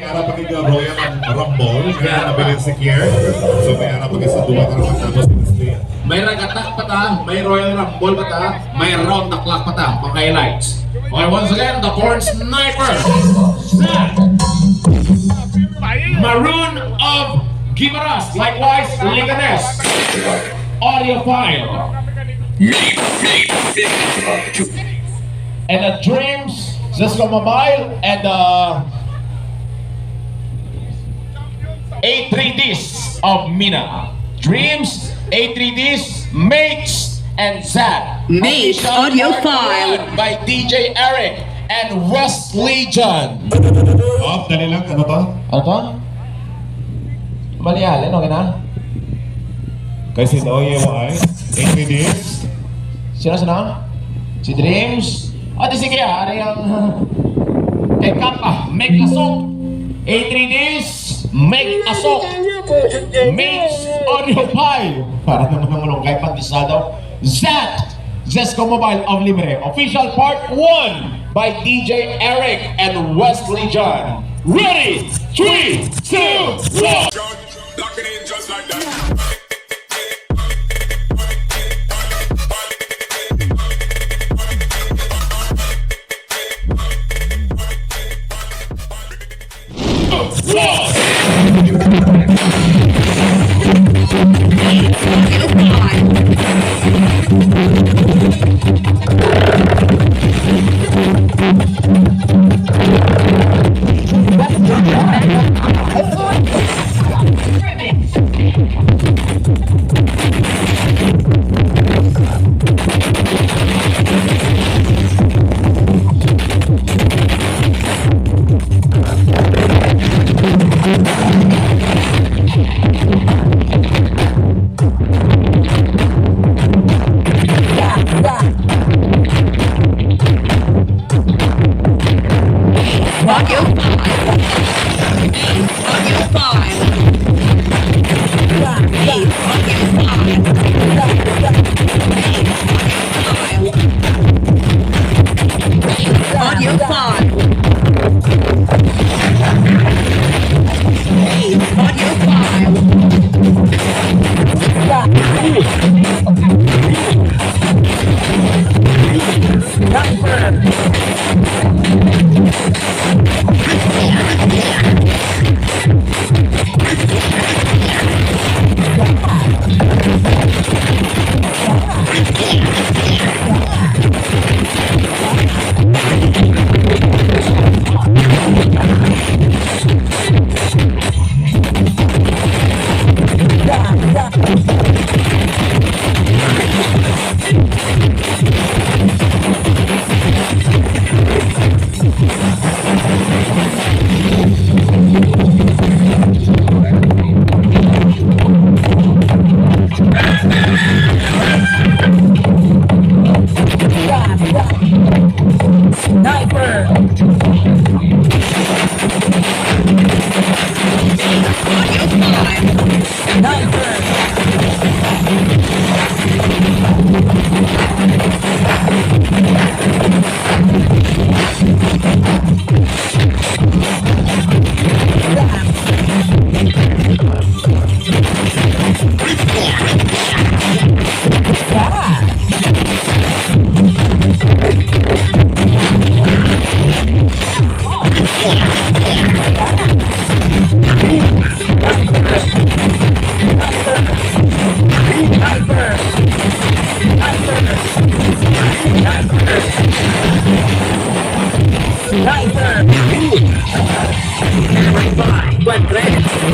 ara pag Royal Rumble, kaya nabilin si Kier. So may ara pag sa duwa ka naman tapos display. May ragatak pa ta, may Royal Rumble pa ta, may round the clock pa ta, mga highlights. Okay, once again, the Corn Sniper, Zach, Maroon of Gimaras, likewise, Leganes, Audiophile, and the Dreams, Cisco Mobile, and the A3DS of Mina. Dreams, A3DS, Mates, and Zach. Mates Audiophile by DJ Eric and West Legion. Oh, dali lang, ano to? Ano to? Malihalin, okay na? Kasi Oye ay APDs. Sino? Si Dreams. At sige, ano yung kay Kappa, MEG ASOK, A3DS, MEG ASOK, Mates Audiophile. Para naman naman kay Pantisado. Zat, Zesco Mobile of Libre. Official Part 1 by DJ Eric and West Legion. Ready? 3, 2, 1. Lock it in just like that.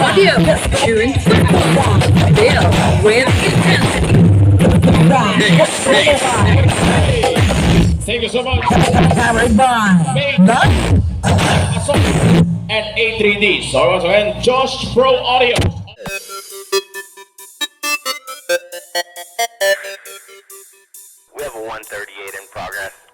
Audio tune Bill with intensity. Thank you so much. Carried by MEG ASOK and A3D. So once again, Josh Pro Audio. We have a 138 in progress.